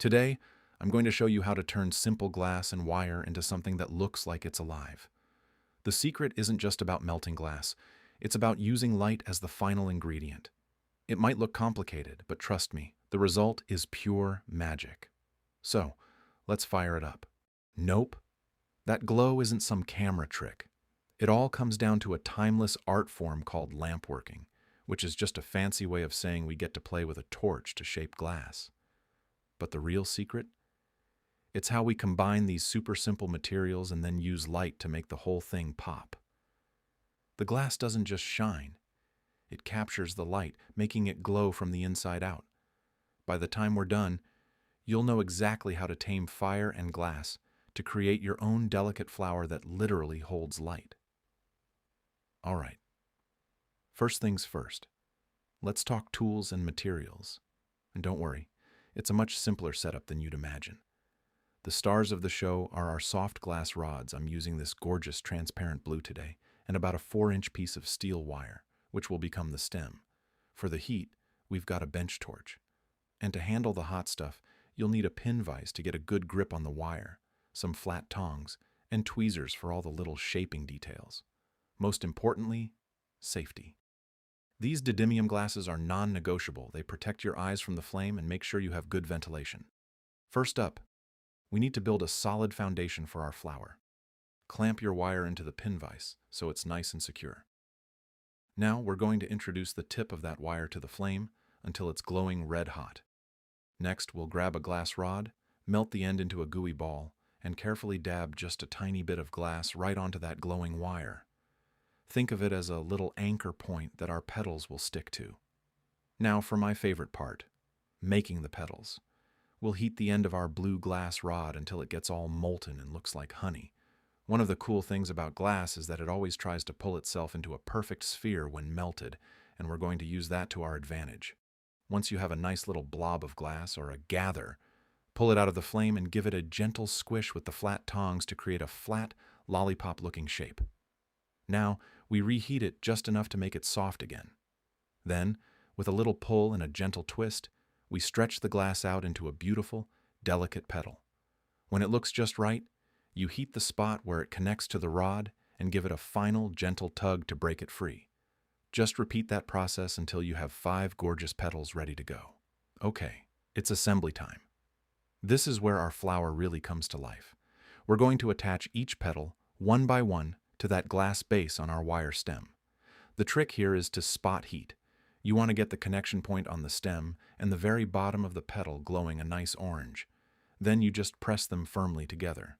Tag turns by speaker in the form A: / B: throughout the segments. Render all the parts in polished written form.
A: Today, I'm going to show you how to turn simple glass and wire into something that looks like it's alive. The secret isn't just about melting glass, it's about using light as the final ingredient. It might look complicated, but trust me, the result is pure magic. So, let's fire it up. Nope, that glow isn't some camera trick. It all comes down to a timeless art form called lampworking, which is just a fancy way of saying we get to play with a torch to shape glass. But the real secret? It's how we combine these super simple materials and then use light to make the whole thing pop. The glass doesn't just shine. It captures the light, making it glow from the inside out. By the time we're done, you'll know exactly how to tame fire and glass to create your own delicate flower that literally holds light. All right. First things first. Let's talk tools and materials. And don't worry, it's a much simpler setup than you'd imagine. The stars of the show are our soft glass rods. I'm using this gorgeous transparent blue today, and about a 4-inch piece of steel wire, which will become the stem. For the heat, we've got a bench torch. And to handle the hot stuff, you'll need a pin vise to get a good grip on the wire, some flat tongs, and tweezers for all the little shaping details. Most importantly, safety. These didymium glasses are non-negotiable. They protect your eyes from the flame and make sure you have good ventilation. First up, we need to build a solid foundation for our flower. Clamp your wire into the pin vise so it's nice and secure. Now we're going to introduce the tip of that wire to the flame until it's glowing red hot. Next, we'll grab a glass rod, melt the end into a gooey ball, and carefully dab just a tiny bit of glass right onto that glowing wire. Think of it as a little anchor point that our petals will stick to. Now for my favorite part, making the petals. We'll heat the end of our blue glass rod until it gets all molten and looks like honey. One of the cool things about glass is that it always tries to pull itself into a perfect sphere when melted, and we're going to use that to our advantage. Once you have a nice little blob of glass, or a gather, pull it out of the flame and give it a gentle squish with the flat tongs to create a flat, lollipop-looking shape. Now, we reheat it just enough to make it soft again. Then, with a little pull and a gentle twist, we stretch the glass out into a beautiful, delicate petal. When it looks just right, you heat the spot where it connects to the rod and give it a final, gentle tug to break it free. Just repeat that process until you have 5 gorgeous petals ready to go. Okay, it's assembly time. This is where our flower really comes to life. We're going to attach each petal, one by one, to that glass base on our wire stem. The trick here is to spot heat. You want to get the connection point on the stem and the very bottom of the petal glowing a nice orange. Then you just press them firmly together.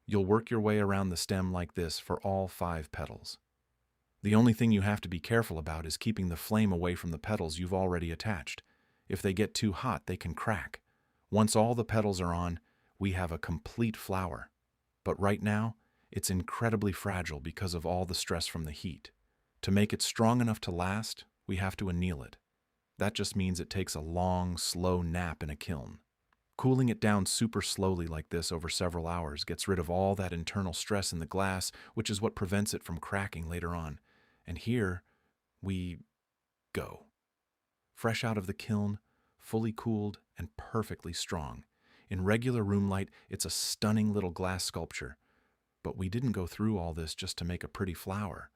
A: You'll work your way around the stem like this for all 5 petals. The only thing you have to be careful about is keeping the flame away from the petals you've already attached. If they get too hot, they can crack. Once all the petals are on, we have a complete flower. But right now, it's incredibly fragile because of all the stress from the heat. To make it strong enough to last, we have to anneal it. That just means it takes a long, slow nap in a kiln. Cooling it down super slowly like this over several hours gets rid of all that internal stress in the glass, which is what prevents it from cracking later on. And here we go. Fresh out of the kiln, fully cooled, and perfectly strong. In regular room light, it's a stunning little glass sculpture. But we didn't go through all this just to make a pretty flower.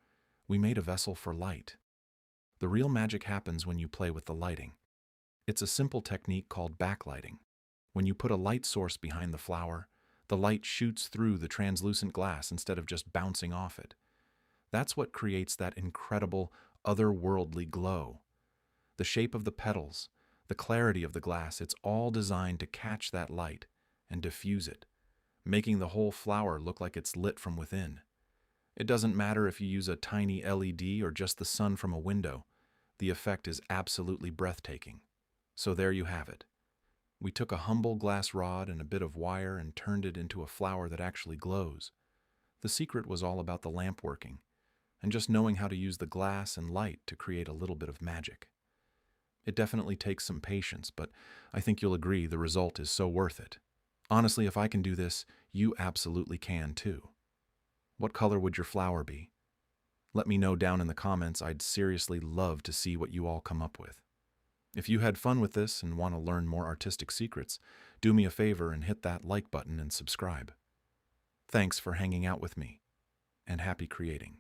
A: We made a vessel for light. The real magic happens when you play with the lighting. It's a simple technique called backlighting. When you put a light source behind the flower, the light shoots through the translucent glass instead of just bouncing off it. That's what creates that incredible, otherworldly glow. The shape of the petals, the clarity of the glass, it's all designed to catch that light and diffuse it, making the whole flower look like it's lit from within. It doesn't matter if you use a tiny LED or just the sun from a window. The effect is absolutely breathtaking. So there you have it. We took a humble glass rod and a bit of wire and turned it into a flower that actually glows. The secret was all about the lamp working, and just knowing how to use the glass and light to create a little bit of magic. It definitely takes some patience, but I think you'll agree the result is so worth it. Honestly, if I can do this, you absolutely can too. What color would your flower be? Let me know down in the comments. I'd seriously love to see what you all come up with. If you had fun with this and want to learn more artistic secrets, do me a favor and hit that like button and subscribe. Thanks for hanging out with me, and happy creating.